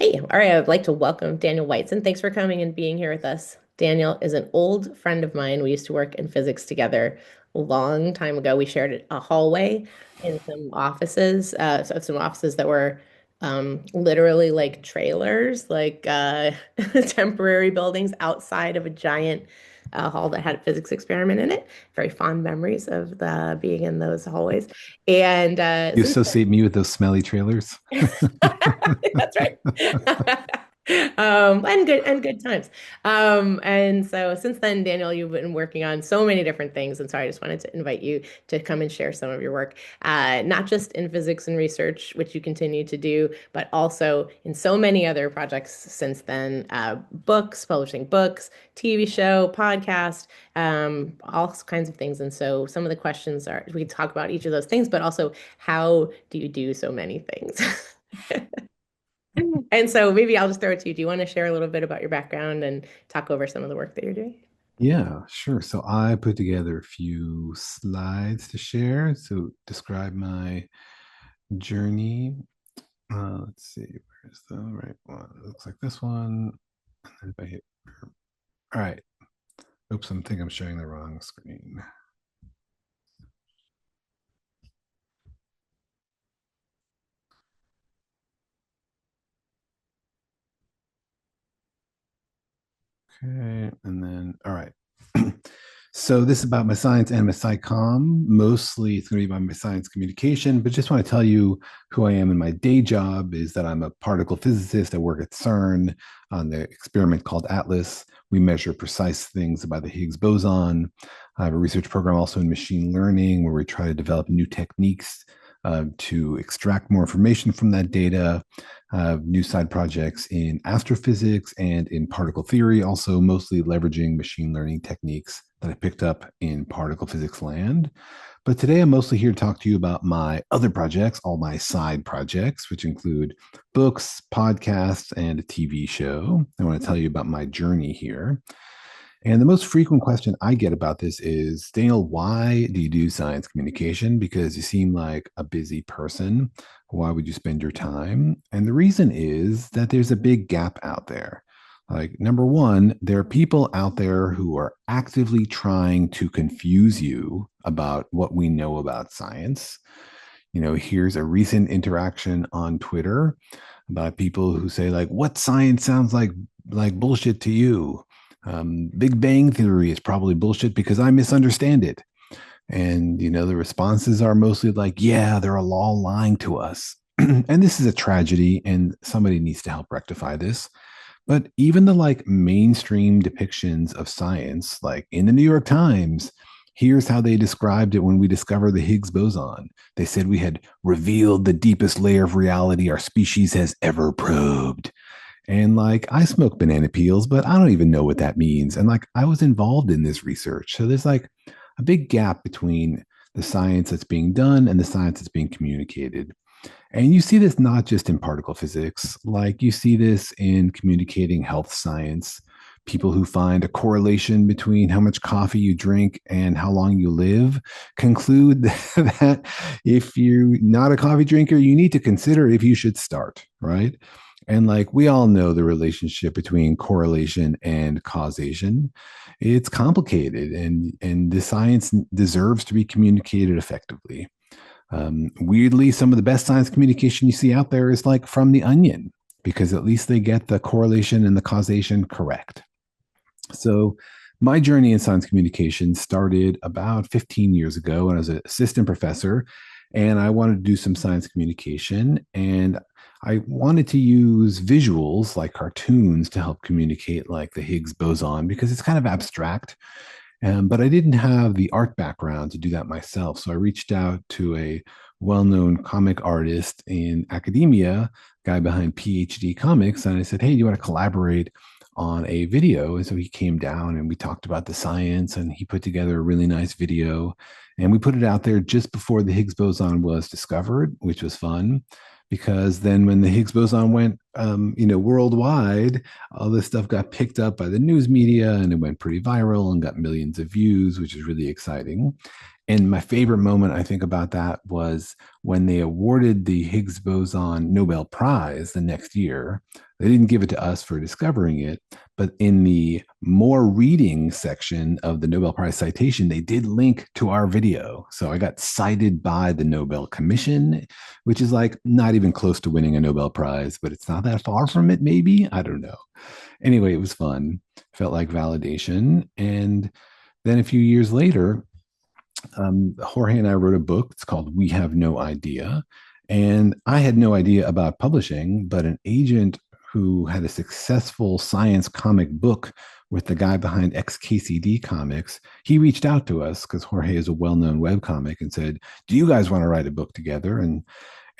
Hey, all right, I would like to welcome Daniel Whiteson. Thanks for coming and being here with us. Daniel is an old friend of mine. We used to work in physics together a long time ago. We shared a hallway in some offices, so some offices that were literally like trailers, like temporary buildings outside of a giant hall that had a physics experiment in it. Very fond memories of the being in those hallways. And You since associate me with those smelly trailers? That's right. And good times. And so since then, Daniel, you've been working on so many different things, and so I just wanted to invite you to come and share some of your work, not just in physics and research, which you continue to do, but also in so many other projects since then, books, publishing books, TV show, podcast, all kinds of things. And so some of the questions are we can talk about each of those things, but also how do you do so many things? And so maybe I'll just throw it to you. Do you want to share a little bit about your background and talk over some of the work that you're doing? Yeah, sure. So I put together a few slides to share to describe my journey. Let's see, where's the right one? It looks like this one. And then if I hit, all right. Oops, I think I'm showing the wrong screen. Okay, and then, all right. So this is about my science and my psychom. Mostly it's going to be about my science communication, but just want to tell you who I am in my day job is that I'm a particle physicist. I work at CERN on the experiment called Atlas. We measure precise things about the Higgs boson. I have a research program also in machine learning where we try to develop new techniques to extract more information from that data. New side projects in astrophysics and in particle theory, also mostly leveraging machine learning techniques that I picked up in particle physics land. But today I'm mostly here to talk to you about my other projects, all my side projects, which include books, podcasts, and a TV show. I want to tell you about my journey here. And the most frequent question I get about this is, Daniel, why do you do science communication? Because you seem like a busy person. Why would you spend your time? And the reason is that there's a big gap out there. Like, number one, there are people out there who are actively trying to confuse you about what we know about science. Here's a recent interaction on Twitter about people who say, like, what science sounds like bullshit to you? Big Bang Theory is probably bullshit because I misunderstand it. And, the responses are mostly like, yeah, they're all lying to us. And this is a tragedy, and somebody needs to help rectify this. But even the like mainstream depictions of science, like in the New York Times, here's how they described it when we discovered the Higgs boson. They said we had revealed the deepest layer of reality our species has ever probed. And like, I smoke banana peels, but I don't even know what that means. And like, I was involved in this research. So there's like a big gap between the science that's being done and the science that's being communicated. And you see this not just in particle physics, like you see this in communicating health science. People who find a correlation between how much coffee you drink and how long you live conclude that if you're not a coffee drinker, you need to consider if you should start, right? And like we all know the relationship between correlation and causation. It's complicated and the science deserves to be communicated effectively. Weirdly, some of the best science communication you see out there is like from The Onion, because at least they get the correlation and the causation correct. So, my journey in science communication started about 15 years ago when I was an assistant professor and I wanted to do some science communication. And I wanted to use visuals like cartoons to help communicate like the Higgs boson because it's kind of abstract. But I didn't have the art background to do that myself. So I reached out to a well known comic artist in academia, guy behind PhD Comics. And I said, hey, do you want to collaborate on a video? And so he came down and we talked about the science and he put together a really nice video. And we put it out there just before the Higgs boson was discovered, which was fun because then when the Higgs boson went worldwide, all this stuff got picked up by the news media and it went pretty viral and got millions of views, which is really exciting. And my favorite moment I think about that was when they awarded the Higgs boson Nobel Prize the next year. They didn't give it to us for discovering it, but in the more reading section of the Nobel Prize citation, they did link to our video. So I got cited by the Nobel Commission, which is like not even close to winning a Nobel Prize, but it's not that far from it, maybe. I don't know. Anyway, it was fun. Felt like validation. And then a few years later, Jorge and I wrote a book. It's called We Have No Idea. And I had no idea about publishing, but an agent who had a successful science comic book with the guy behind XKCD Comics, he reached out to us because Jorge is a well-known webcomic and said, "Do you guys want to write a book together?" And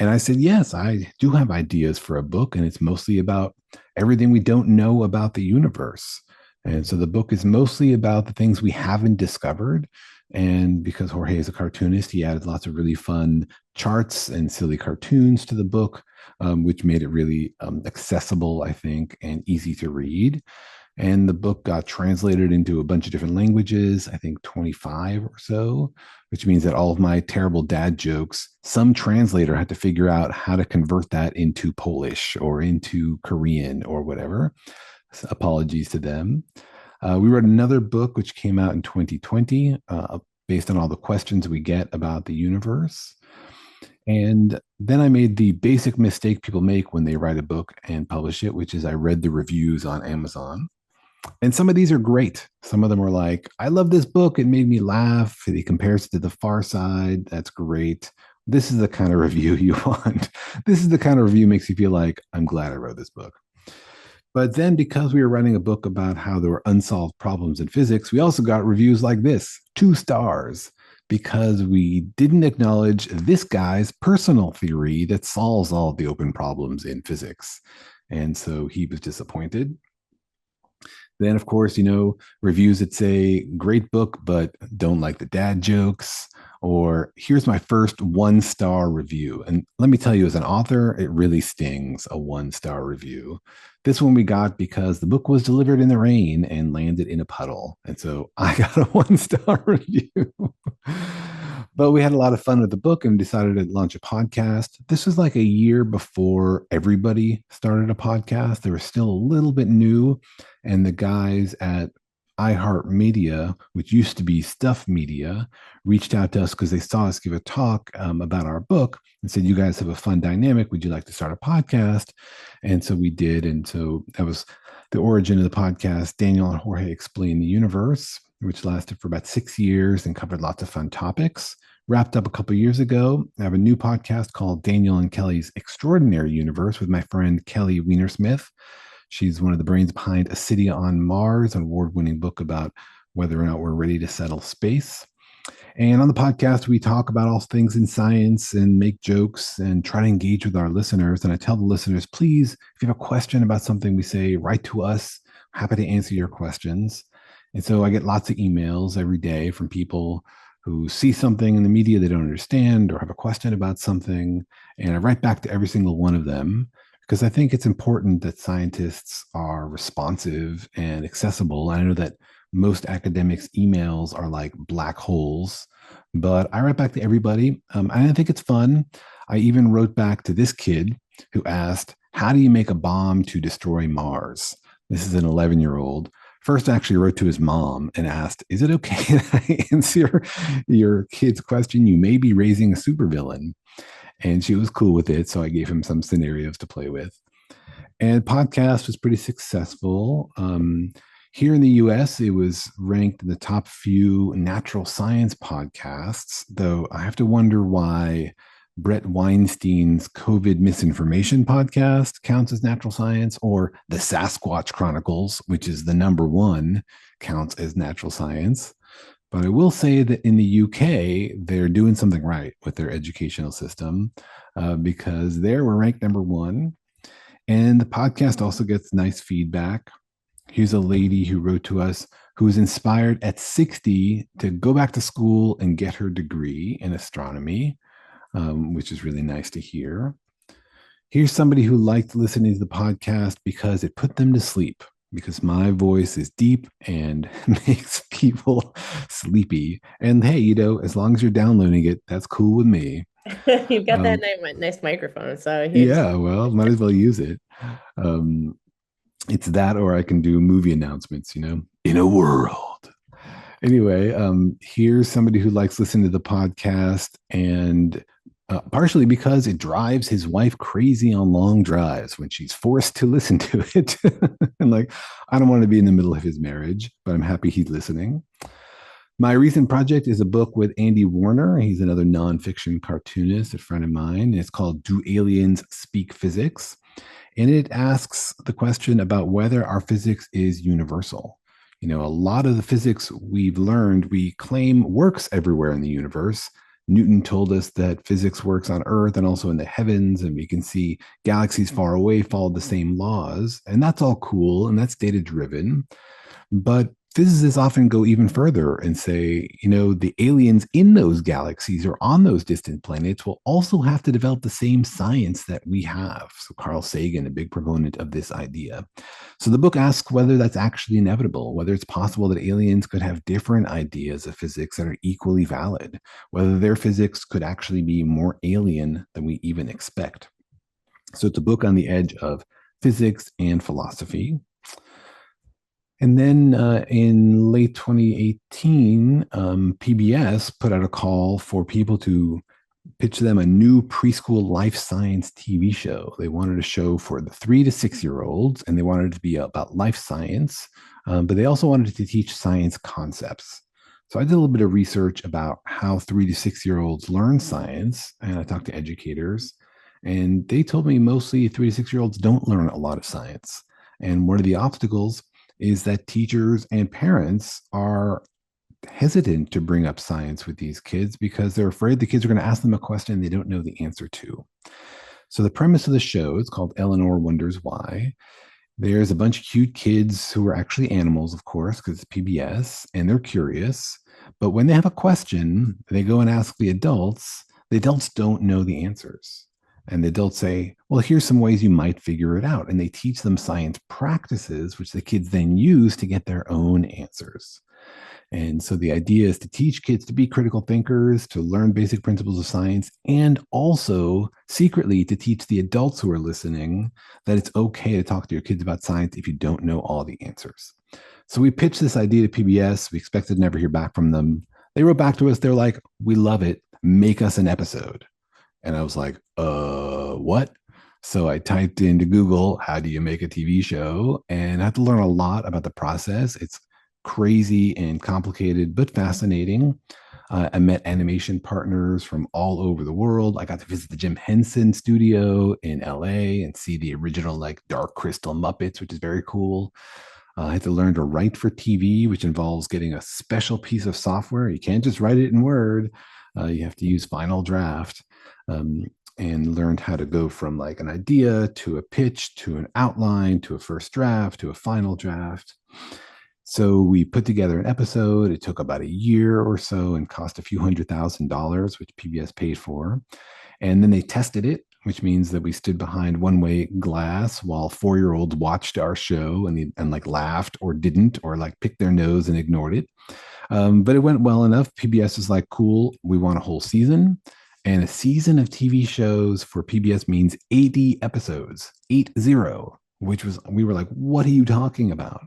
I said, "Yes, I do have ideas for a book, and it's mostly about everything we don't know about the universe." And so the book is mostly about the things we haven't discovered. And because Jorge is a cartoonist, he added lots of really fun charts and silly cartoons to the book, which made it really accessible, I think, and easy to read. And the book got translated into a bunch of different languages, I think 25 or so, which means that all of my terrible dad jokes, some translator had to figure out how to convert that into Polish or into Korean or whatever. So apologies to them. We wrote another book which came out in 2020 based on all the questions we get about the universe. And then I made the basic mistake people make when they write a book and publish it, which is I read the reviews on Amazon. And some of these are great. Some of them are like, "I love this book. It made me laugh. It compares it to The Far Side. That's great." This is the kind of review you want. This is the kind of review makes you feel like, "I'm glad I wrote this book." But then, because we were writing a book about how there were unsolved problems in physics, we also got reviews like this, 2 stars, because we didn't acknowledge this guy's personal theory that solves all the open problems in physics. And so he was disappointed. Then, of course, reviews that say, "Great book, but don't like the dad jokes," or "Here's my first 1 star review." And let me tell you, as an author, it really stings, a 1 star review. This one we got because the book was delivered in the rain and landed in a puddle. And so I got a 1 star review. But we had a lot of fun with the book and decided to launch a podcast. This was like a year before everybody started a podcast. They were still a little bit new. And the guys at iHeartMedia, which used to be Stuff Media, reached out to us because they saw us give a talk about our book and said, "You guys have a fun dynamic. Would you like to start a podcast?" And so we did. And so that was the origin of the podcast. Daniel and Jorge Explain the Universe, which lasted for about 6 years and covered lots of fun topics. Wrapped up a couple of years ago. I have a new podcast called Daniel and Kelly's Extraordinary Universe with my friend Kelly Weinersmith. She's one of the brains behind A City on Mars, an award-winning book about whether or not we're ready to settle space. And on the podcast, we talk about all things in science and make jokes and try to engage with our listeners. And I tell the listeners, please, if you have a question about something we say, write to us. Happy to answer your questions. And so I get lots of emails every day from people who see something in the media they don't understand or have a question about something. And I write back to every single one of them because I think it's important that scientists are responsive and accessible. I know that most academics' emails are like black holes, but I write back to everybody. And I think it's fun. I even wrote back to this kid who asked, "How do you make a bomb to destroy Mars?" This is an 11-year-old. First, I actually wrote to his mom and asked, "Is it okay that I answer your kid's question? You may be raising a supervillain." And she was cool with it. So I gave him some scenarios to play with. And podcast was pretty successful. Here in the US, it was ranked in the top few natural science podcasts, though I have to wonder why Brett Weinstein's COVID misinformation podcast counts as natural science, or the Sasquatch Chronicles, which is the #1, counts as natural science. But I will say that in the UK, they're doing something right with their educational system because there we're ranked #1. And the podcast also gets nice feedback. Here's a lady who wrote to us who was inspired at 60 to go back to school and get her degree in astronomy, which is really nice to hear. Here's somebody who liked listening to the podcast because it put them to sleep, because my voice is deep and makes people sleepy. And hey, as long as you're downloading it, that's cool with me. You've got that Um, nice microphone, so here's. yeah, well, might as well use it. Um, it's that, or I can do movie announcements, in a world. Anyway, here's somebody who likes listening to the podcast, and partially because it drives his wife crazy on long drives when she's forced to listen to it. And like, I don't want to be in the middle of his marriage, but I'm happy he's listening. My recent project is a book with Andy Warner. He's another nonfiction cartoonist, a friend of mine. It's called Do Aliens Speak Physics? And it asks the question about whether our physics is universal. A lot of the physics we've learned, we claim works everywhere in the universe. Newton told us that physics works on Earth and also in the heavens, and we can see galaxies far away follow the same laws. And that's all cool, and that's data driven. But physicists often go even further and say, the aliens in those galaxies or on those distant planets will also have to develop the same science that we have. So Carl Sagan, a big proponent of this idea. So the book asks whether that's actually inevitable, whether it's possible that aliens could have different ideas of physics that are equally valid, whether their physics could actually be more alien than we even expect. So it's a book on the edge of physics and philosophy. And then in late 2018, PBS put out a call for people to pitch them a new preschool life science TV show. They wanted a show for the 3 to 6 year olds, and they wanted it to be about life science, but they also wanted to teach science concepts. So I did a little bit of research about how 3 to 6 year olds learn science, and I talked to educators, and they told me mostly 3 to 6 year olds don't learn a lot of science. And one of the obstacles is that teachers and parents are hesitant to bring up science with these kids because they're afraid the kids are going to ask them a question they don't know the answer to. So the premise of the show is called Elinor Wonders Why. There's a bunch of cute kids who are actually animals, of course, because it's PBS, and they're curious. But when they have a question, they go and ask the adults. The adults don't know the answers. And the adults say, well, here's some ways you might figure it out. And they teach them science practices, which the kids then use to get their own answers. And so the idea is to teach kids to be critical thinkers, to learn basic principles of science, and also secretly to teach the adults who are listening that it's okay to talk to your kids about science if you don't know all the answers. So we pitched this idea to PBS. We expected to never hear back from them. They wrote back to us. They're like, we love it. Make us an episode. And I was like, what? So I typed into Google, how do you make a TV show? And I had to learn a lot about the process. It's crazy and complicated, but fascinating. I met animation partners from all over the world. I got to visit the Jim Henson studio in LA and see the original like Dark Crystal Muppets, which is very cool. I had to learn to write for TV, which involves getting a special piece of software. You can't just write it in Word. You have to use Final Draft. And learned how to go from like an idea to a pitch to an outline to a first draft to a final draft. So we put together an episode. It took about a year or so and cost a few $100,000, which PBS paid for. And then they tested it, which means that we stood behind one-way glass while 4 year olds watched our show and like laughed or didn't or like picked their nose and ignored it. But it went well enough. PBS was like, cool, we want a whole season. And a season of TV shows for PBS means 80 episodes, 80, which was, we were like, what are you talking about?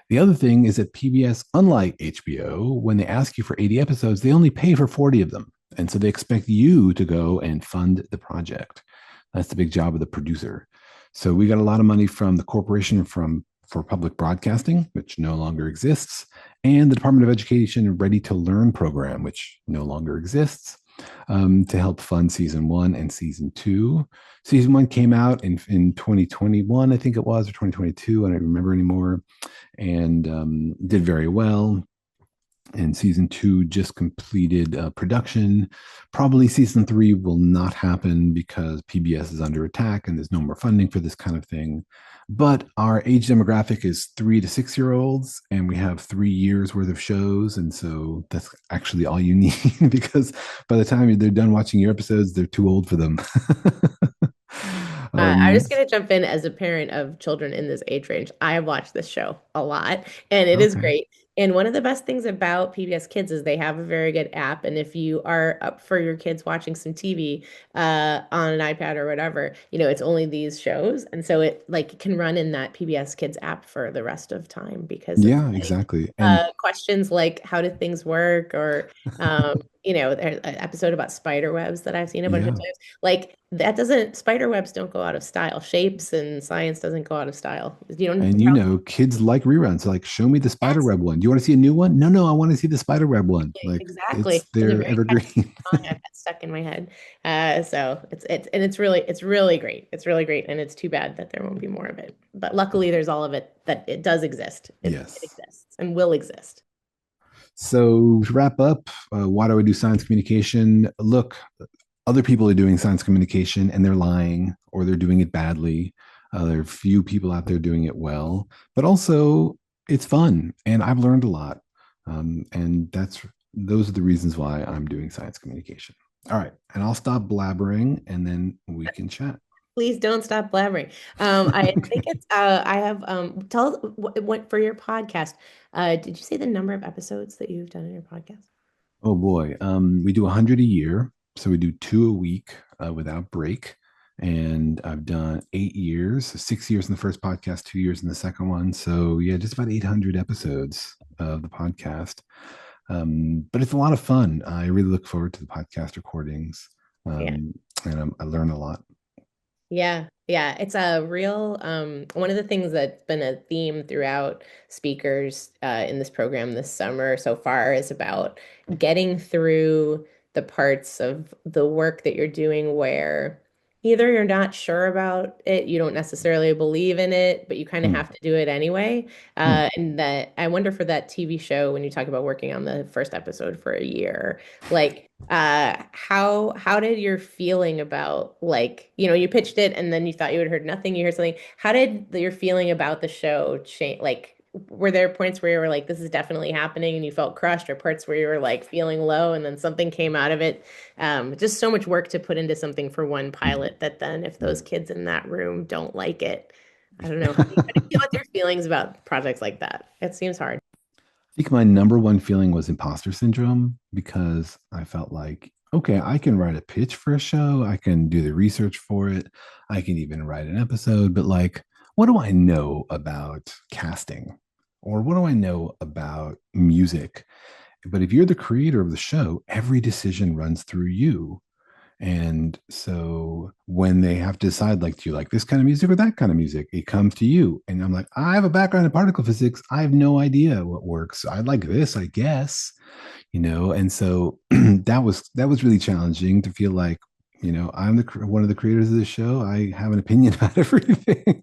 The other thing is that PBS, unlike HBO, when they ask you for 80 episodes, they only pay for 40 of them. And so they expect you to go and fund the project. That's the big job of the producer. So we got a lot of money from the Corporation for Public Broadcasting, which no longer exists, and the Department of Education Ready to Learn program, which no longer exists, to help fund season 1 and season 2. Season 1 came out in 2021, I think it was, or 2022. I don't remember anymore, and did very well. And season 2 just completed production. Probably season 3 will not happen because PBS is under attack and there's no more funding for this kind of thing. But our age demographic is 3 to 6 year olds, and we have 3 years worth of shows. And so that's actually all you need because by the time they're done watching your episodes, they're too old for them. I'm Um, just going to jump in as a parent of children in this age range. I have watched this show a lot, and it is okay. great. And one of the best things about PBS Kids is they have a very good app. And if you are up for your kids watching some TV on an iPad or whatever, it's only these shows, and so it like can run in that PBS Kids app for the rest of time because it's Yeah, exactly. And questions like how do things work or there's an episode about spider webs that I've seen a bunch of yeah, times. Like that doesn't spider webs don't go out of style. Shapes and science doesn't go out of style. You don't and kids like reruns. Like, show me the spider yes, web one. Do you want to see a new one? No, no, I want to see the spider web one. Like, exactly. it's There's a their very catchy evergreen. song I've got stuck in my head. So it's really great. It's really great, and it's too bad that there won't be more of it. But luckily, there's all of it that it does exist. It Yes. exists and will exist. So to wrap up, why do I do science communication? Look, other people are doing science communication and they're lying or they're doing it badly. There are few people out there doing it well, but also it's fun and I've learned a lot. And those are the reasons why I'm doing science communication. All right, and I'll stop blabbering and then we can chat. Please don't stop blabbering. I think it's I have tell what for your podcast. Did you say the number of episodes that you've done in your podcast? Oh boy, we do 100 a year, so we do two a week without break. And I've done 8 years, so 6 years in the first podcast, 2 years in the second one. So yeah, just about 800 episodes of the podcast. But it's a lot of fun. I really look forward to the podcast recordings, Yeah. and I learn a lot. Yeah, yeah, it's a real one of the things that's been a theme throughout speakers in this program this summer so far is about getting through the parts of the work that you're doing where either you're not sure about it, you don't necessarily believe in it, but you kind of Hmm, have to do it anyway. hmm, And that I wonder for that TV show when you talk about working on the first episode for a year, like how did your feeling about like you pitched it and then you thought you had heard nothing, you heard something, how did your feeling about the show change? Like were there points where you were like this is definitely happening and you felt crushed, or parts where you were like feeling low and then something came out of it? Just so much work to put into something for one hmm, pilot that then if those hmm. kids in that room don't like it, I don't know, how do you deal with your feelings about projects like that? It seems hard. I think my number one feeling was imposter syndrome because I felt like, okay, I can write a pitch for a show, I can do the research for it, I can even write an episode, but like, what do I know about casting? Or what do I know about music? But if you're the creator of the show, every decision runs through you. And so when they have to decide, like, do you like this kind of music or that kind of music? It comes to you. And I'm like, I have a background in particle physics. I have no idea what works. I like this, I guess, And so that was really challenging to feel like, I'm one of the creators of the show. I have an opinion about everything.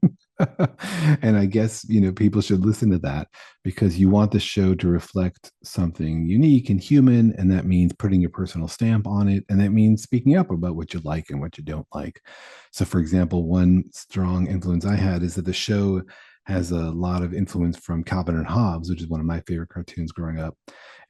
And I guess, people should listen to that because you want the show to reflect something unique and human. And that means putting your personal stamp on it. And that means speaking up about what you like and what you don't like. So, for example, one strong influence I had is that the show has a lot of influence from Calvin and Hobbes, which is one of my favorite cartoons growing up.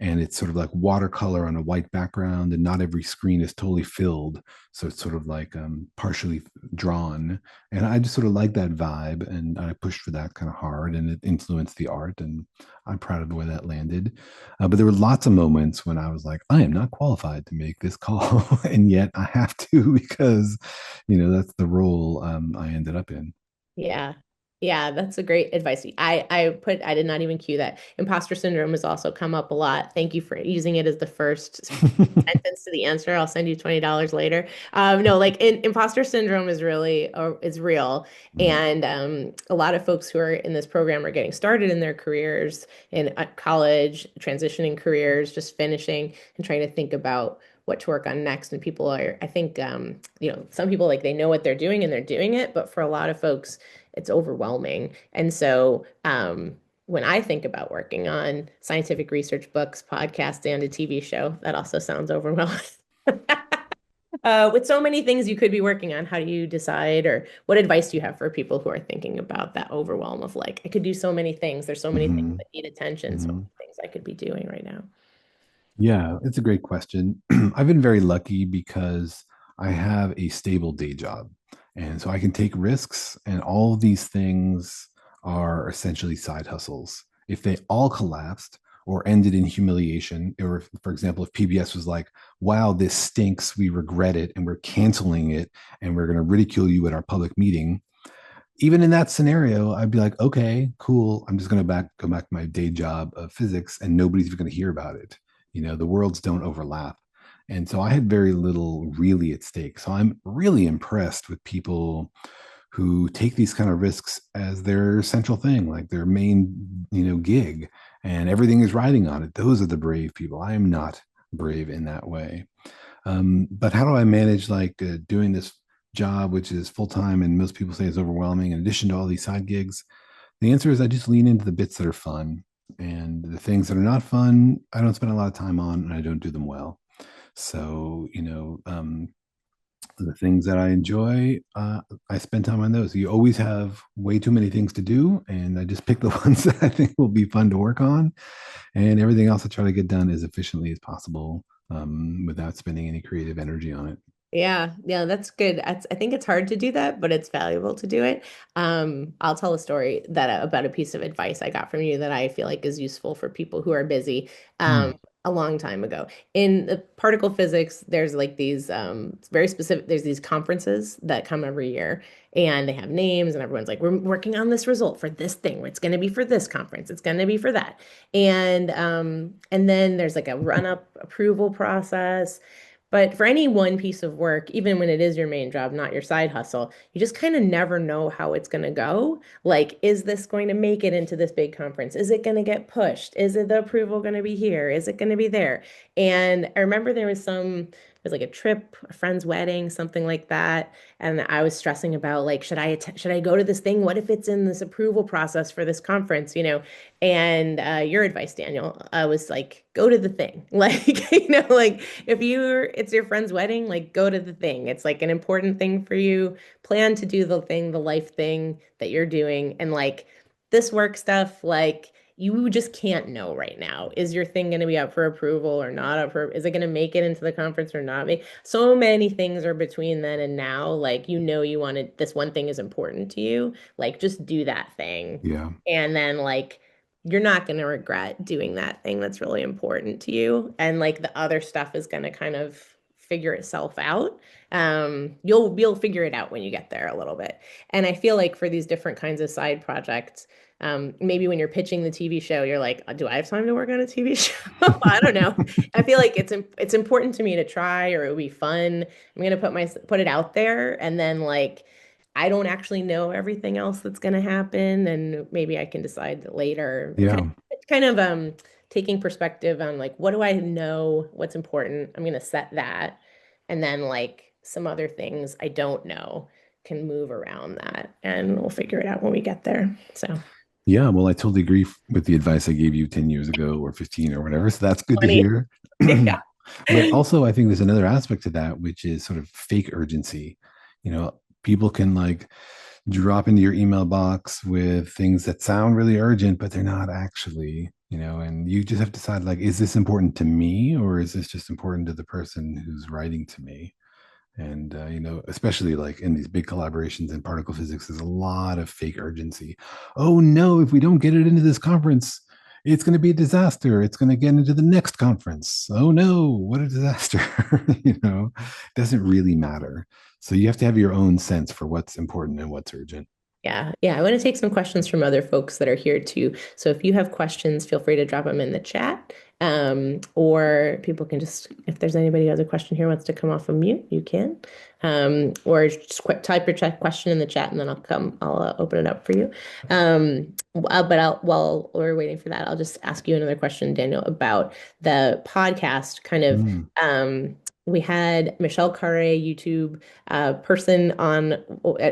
And it's sort of like watercolor on a white background, and not every screen is totally filled. So it's sort of like partially drawn. And I just sort of like that vibe. And I pushed for that kind of hard, and it influenced the art. And I'm proud of the way that landed. But there were lots of moments when I was like, I am not qualified to make this call. And yet I have to because, that's the role I ended up in. Yeah. Yeah, that's a great advice. I did not even cue that. Imposter syndrome has also come up a lot. Thank you for using it as the first sentence to the answer. I'll send you $20 later. No, like imposter syndrome is really is real. Mhm. And a lot of folks who are in this program are getting started in their careers in college, transitioning careers, just finishing and trying to think about what to work on next. And people are, I think, some people like they know what they're doing and they're doing it, but for a lot of folks, it's overwhelming. And so, when I think about working on scientific research books, podcasts, and a TV show, that also sounds overwhelming. With so many things you could be working on, how do you decide, or what advice do you have for people who are thinking about that overwhelm of like, I could do so many things. There's so many things Mhm. that need attention, so Mhm. many things I could be doing right now. Yeah, it's a great question. I've been very lucky because I have a stable day job. And so I can take risks, and all of these things are essentially side hustles. If they all collapsed or ended in humiliation, or for example, if PBS was like, wow, this stinks, we regret it, and we're canceling it, and we're going to ridicule you at our public meeting, even in that scenario, I'd be like, okay, cool. I'm just going to go back to my day job of physics, and nobody's even going to hear about it. The worlds don't overlap. And so I had very little really at stake. So I'm really impressed with people who take these kind of risks as their central thing, like their main, gig, and everything is riding on it. Those are the brave people. I am not brave in that way. But how do I manage like doing this job, which is full time and most people say is overwhelming, in addition to all these side gigs? The answer is I just lean into the bits that are fun, and the things that are not fun, I don't spend a lot of time on, and I don't do them well. So, the things that I enjoy, I spend time on those. You always have way too many things to do, and I just pick the ones that I think will be fun to work on, and everything else I try to get done as efficiently as possible, without spending any creative energy on it. Yeah, yeah, that's good. I think it's hard to do that, but it's valuable to do it. I'll tell a story that about a piece of advice I got from you that I feel like is useful for people who are busy. Hmm. A long time ago in the particle physics, there's like these very specific. There's these conferences that come every year, and they have names, and everyone's like, "We're working on this result for this thing. It's going to be for this conference. It's going to be for that." And then there's like a run-up approval process. But for any one piece of work, even when it is your main job, not your side hustle, you just kind of never know how it's going to go. Like, is this going to make it into this big conference? Is it going to get pushed? Is it the approval going to be here? Is it going to be there? And I remember there was like a trip, a friend's wedding, something like that. And I was stressing about like, should I go to this thing? What if it's in this approval process for this conference, And your advice, Daniel, was like, go to the thing. Like, like it's your friend's wedding, like go to the thing. It's like an important thing for you. Plan to do the thing, the life thing that you're doing. And like this work stuff, like you just can't know right now. Is your thing going to be up for approval or not up for, is it going to make it into the conference or not make? So many things are between then and now. Like, you wanted this one thing is important to you. Like, just do that thing. Yeah. And then like you're not going to regret doing that thing that's really important to you. And like the other stuff is going to kind of figure itself out. You'll figure it out when you get there a little bit. And I feel like for these different kinds of side projects, maybe when you're pitching the TV show, you're like, do I have time to work on a TV show? I don't know. I feel like it's important to me to try, or it would be fun. I'm gonna put it out there, and then like I don't actually know everything else that's going to happen, and maybe I can decide later. And Yeah. kind of taking perspective on like what do I know, what's important. I'm going to set that, and then like some other things I don't know can move around that, and we'll figure it out when we get there. So Yeah. Well, I totally agree with the advice I gave you 10 years ago or 15 or whatever. So that's good to 20. hear. Yeah. But also, I think there's another aspect to that, which is sort of fake urgency. People can like drop into your email box with things that sound really urgent, but they're not actually, and you just have to decide like, is this important to me, or is this just important to the person who's writing to me? And especially like in these big collaborations in particle physics, there's a lot of fake urgency. Oh no, if we don't get it into this conference, it's going to be a disaster. It's going to get into the next conference. Oh no, what a disaster. It doesn't really matter. So you have to have your own sense for what's important and what's urgent. Yeah, yeah. I want to take some questions from other folks that are here too. So if you have questions, feel free to drop them in the chat. Or people can just, if there's anybody who has a question here, wants to come off of mute, you can. Or just quick type your chat question in the chat, and then I'll open it up for you. While we're waiting for that, I'll just ask you another question, Daniel, about the podcast kind of. Mm, We had Michelle Carre, YouTube person on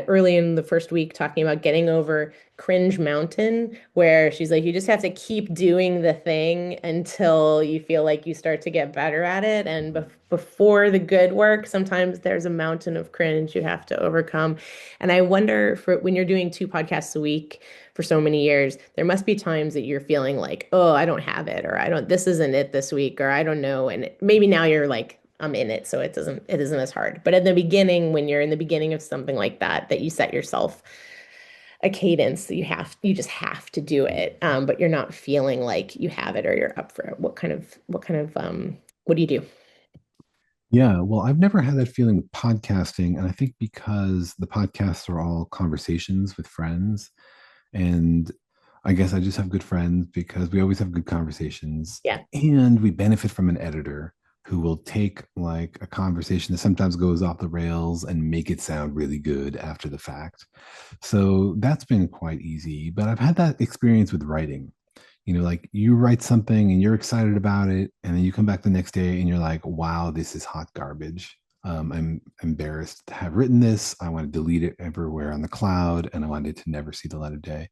early in the first week talking about getting over cringe mountain, where she's like, you just have to keep doing the thing until you feel like you start to get better at it. And before the good work, sometimes there's a mountain of cringe you have to overcome. And I wonder, for when you're doing 2 podcasts a week for so many years, there must be times that you're feeling like, oh, I don't have it, or this isn't it this week, or I don't know. And maybe now you're like, I'm in it, so it isn't as hard. But in the beginning, when you're in the beginning of something like that, that you set yourself a cadence that you just have to do it. But you're not feeling like you have it or you're up for it. What do you do? Yeah, well, I've never had that feeling with podcasting. And I think because the podcasts are all conversations with friends, and I guess I just have good friends because we always have good conversations. Yeah. And we benefit from an editor who will take like a conversation that sometimes goes off the rails and make it sound really good after the fact. So that's been quite easy. But I've had that experience with writing. Like you write something and you're excited about it, and then you come back the next day and you're like, wow, this is hot garbage. I'm embarrassed to have written this. I want to delete it everywhere on the cloud, and I want it to never see the light of day.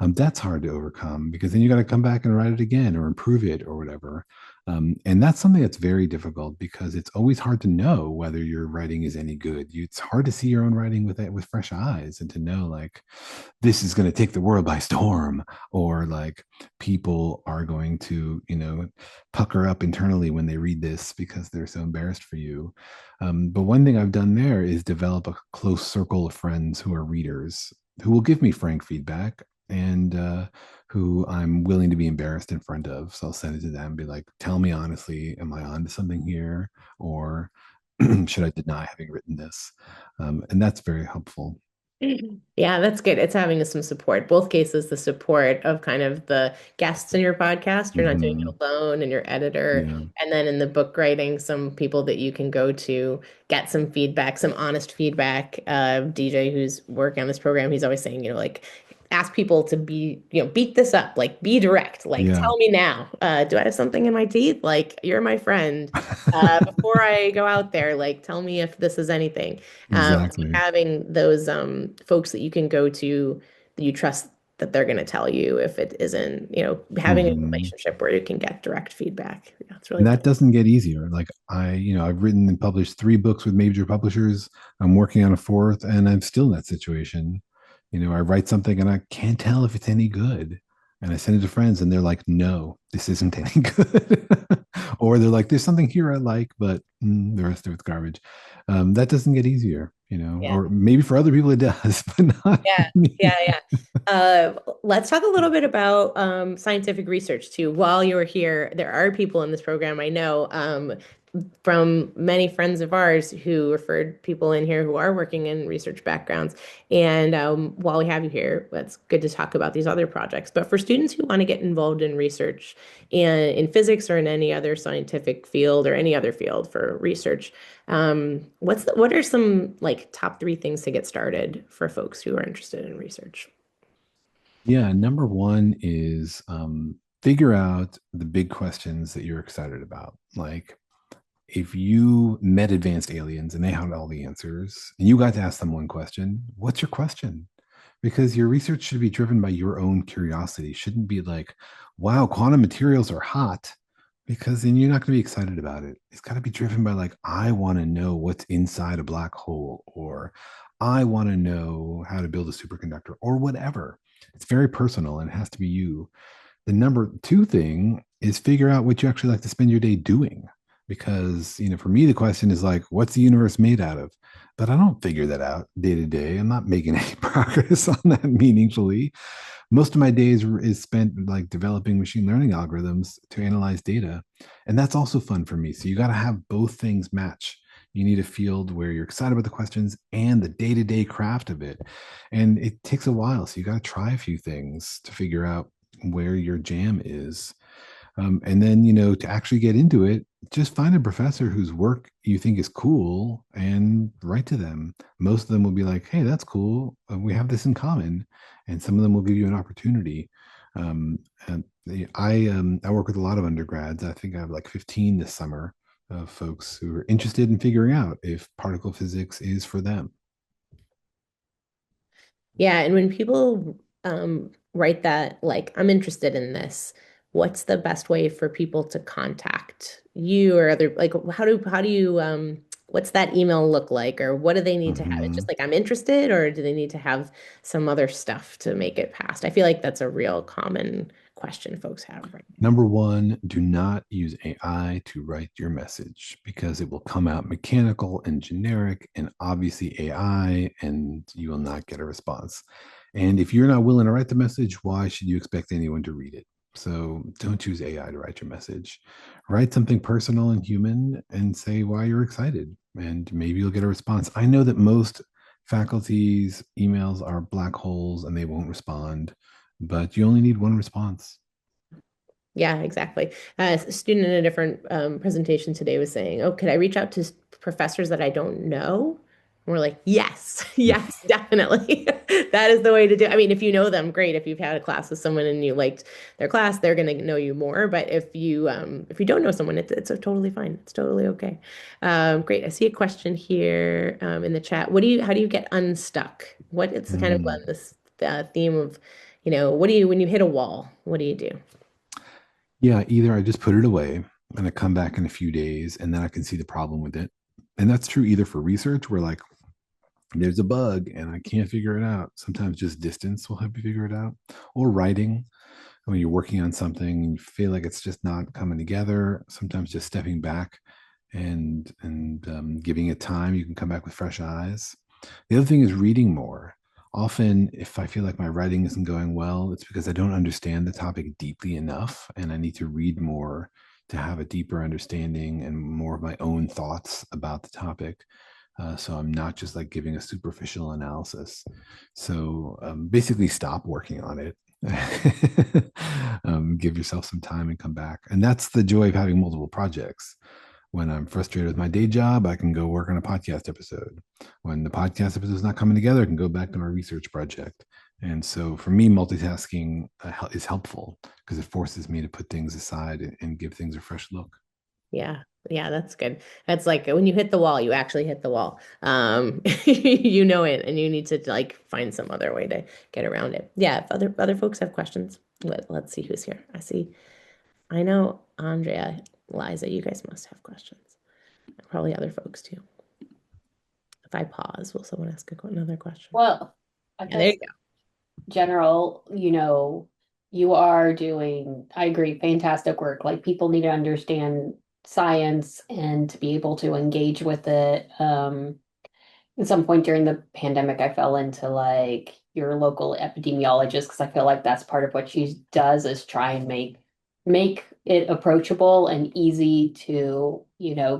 That's hard to overcome because then you got to come back and write it again or improve it or whatever. And that's something that's very difficult because it's always hard to know whether your writing is any good. It's hard to see your own writing with fresh eyes and to know like this is going to take the world by storm, or like people are going to pucker up internally when they read this because they're so embarrassed for you. But one thing I've done there is develop a close circle of friends who are readers who will give me frank feedback, and who I'm willing to be embarrassed in front of. So I'll send it to them and be like, tell me honestly, am I on to something here? Or should I deny having written this? And that's very helpful. Yeah, that's good. It's having some support. Both cases, the support of kind of the guests in your podcast. You're not doing Hmm. it alone, and your editor. Yeah. And then in the book writing, some people that you can go to get some feedback, some honest feedback. DJ, who's working on this program, he's always saying, like, ask people to be, beat this up, like, be direct, like, Yeah. tell me now, do I have something in my teeth? Like, you're my friend. Before I go out there, like, tell me if this is anything. So Exactly. having those folks that you can go to that you trust that they're going to tell you if it isn't, having a Hmm. relationship where you can get direct feedback. Yeah, it's really And that important. doesn't get easier. Like I've written and published 3 books with major publishers. I'm working on a fourth, and I'm still in that situation. I write something and I can't tell if it's any good. And I send it to friends and they're like, no, this isn't any good. Or they're like, there's something here I like, but the rest of it's garbage. That doesn't get easier, Yeah. or maybe for other people it does, but not for Yeah, me. yeah, yeah. Let's talk a little bit about scientific research too. While you were here, there are people in this program I know from many friends of ours who referred people in here who are working in research backgrounds. And while we have you here, it's good to talk about these other projects. But for students who want to get involved in research in physics or in any other scientific field or any other field for research, what are some like top three things to get started for folks who are interested in research? Yeah, number one is figure out the big questions that you're excited about. Like, if you met advanced aliens and they had all the answers and you got to ask them one question, what's your question? Because your research should be driven by your own curiosity. It shouldn't be like, wow, quantum materials are hot, because then you're not going to be excited about it. It's got to be driven by like, I want to know what's inside a black hole, or I want to know how to build a superconductor, or whatever. It's very personal and it has to be you. The number two thing is figure out what you actually like to spend your day doing. Because, for me, the question is like, what's the universe made out of? But I don't figure that out day to day. I'm not making any progress on that meaningfully. Most of my days is spent like developing machine learning algorithms to analyze data. And that's also fun for me. So you got to have both things match. You need a field where you're excited about the questions and the day to day craft of it. And it takes a while. So you got to try a few things to figure out where your jam is. And then, to actually get into it, just find a professor whose work you think is cool and write to them. Most of them will be like, hey, that's cool. We have this in common. And some of them will give you an opportunity. And I work with a lot of undergrads. I think I have like 15 this summer of folks who are interested in figuring out if particle physics is for them. Yeah, and when people write that, like, I'm interested in this, what's the best way for people to contact you or other, like, how do you what's that email look like, or what do they need to have? It's just Mhm. like I'm interested, or do they need to have some other stuff to make it past? I feel like that's a real common question folks have right now. Number one, do not use AI to write your message because it will come out mechanical and generic and obviously AI, and you will not get a response. And if you're not willing to write the message, why should you expect anyone to read it? So don't choose AI to write your message. Write something personal and human and say why you're excited, and maybe you'll get a response. I know that most faculty's emails are black holes and they won't respond, but you only need one response. Yeah, exactly. A student in a different presentation today was saying, "Oh, could I reach out to professors that I don't know?" And we're like, "Yes, yes, definitely. That is the way to do it." I mean, if you know them, great. If you've had a class with someone and you liked their class, they're going to know you more. But if you don't know someone, it's totally fine. It's totally okay. Great. I see a question here in the chat. How do you get unstuck? What it's the kind of Mm. this theme of, what do you when you hit a wall? What do you do? Yeah, either I just put it away and I come back in a few days and then I can see the problem with it. And that's true either for research where like there's a bug and I can't figure it out. Sometimes just distance will help you figure it out. Or writing when you're working on something and you feel like it's just not coming together. Sometimes just stepping back and giving it time, you can come back with fresh eyes. The other thing is reading more. Often, if I feel like my writing isn't going well, it's because I don't understand the topic deeply enough, and I need to read more to have a deeper understanding and more of my own thoughts about the topic. So I'm not just like giving a superficial analysis. So basically, stop working on it. Give yourself some time and come back. And that's the joy of having multiple projects. When I'm frustrated with my day job, I can go work on a podcast episode. When the podcast episode is not coming together, I can go back to my research project. And so for me, multitasking is helpful because it forces me to put things aside and give things a fresh look. Yeah. Yeah, that's good. That's like when you hit the wall, you actually hit the wall. You know it, and you need to like find some other way to get around it. Yeah, if other folks have questions, let's see who's here. I know Andrea, Liza, you guys must have questions. Probably other folks too. If I pause, will someone ask another question? Well, I Yeah, there guess you go. general, you are doing, I agree, fantastic work. Like people need to understand science and to be able to engage with it. At some point during the pandemic, I fell into like your local epidemiologist because I feel like that's part of what she does is try and make it approachable and easy to,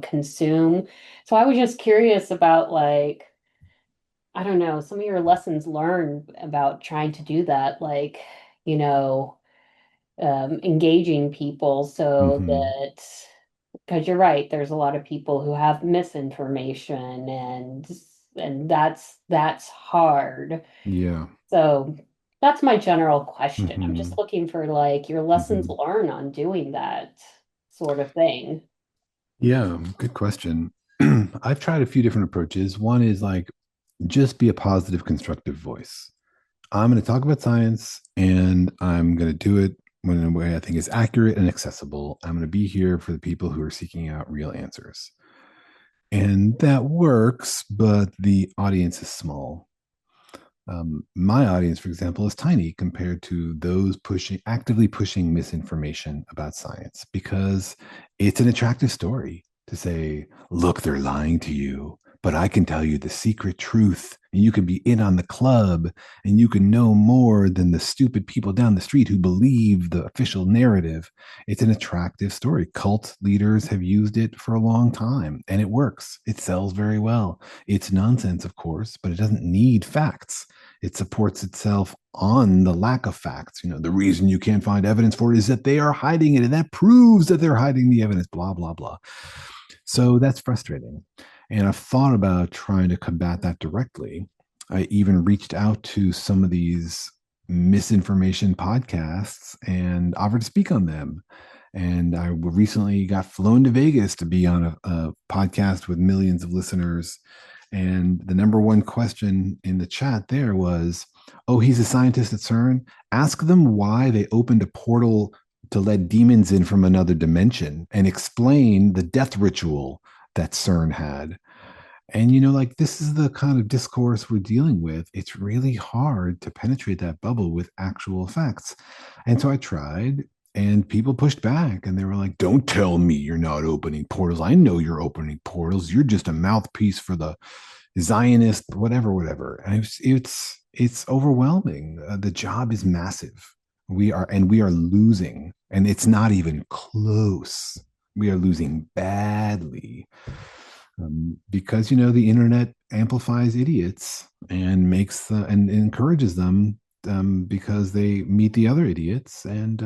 consume. So I was just curious about like I don't know, some of your lessons learned about trying to do that, like, you know, engaging people so Mm-hmm. that, because you're right, there's a lot of people who have misinformation and that's hard. Yeah. So that's my general question. I'm Mm-hmm. just looking for like your lessons Mm-hmm. learned on doing that sort of thing. Yeah. Good question. I've tried a few different approaches. One is like just be a positive, constructive voice. I'm going to talk about science and I'm going to do it in a way I think is accurate and accessible. I'm going to be here for the people who are seeking out real answers. And that works, but the audience is small. My audience, for example, is tiny compared to those actively pushing misinformation about science because it's an attractive story to say, look, they're lying to you, but I can tell you the secret truth. And you can be in on the club and you can know more than the stupid people down the street who believe the official narrative. It's an attractive story. Cult leaders have used it for a long time and it works. It sells very well. It's nonsense, of course, but it doesn't need facts. It supports itself on the lack of facts. The reason you can't find evidence for it is that they are hiding it, and that proves that they're hiding the evidence, blah, blah, blah. So that's frustrating. And I've thought about trying to combat that directly. I even reached out to some of these misinformation podcasts and offered to speak on them. And I recently got flown to Vegas to be on a podcast with millions of listeners. And the number one question in the chat there was, oh, he's a scientist at CERN. Ask them why they opened a portal to let demons in from another dimension and explain the death ritual that CERN had. And, like this is the kind of discourse we're dealing with. It's really hard to penetrate that bubble with actual facts. And so I tried, and people pushed back and they were like, don't tell me you're not opening portals. I know you're opening portals. You're just a mouthpiece for the Zionist, whatever, whatever. And it's overwhelming. The job is massive. We are losing, and it's not even close. We are losing badly, because the internet amplifies idiots and and encourages them, because they meet the other idiots, and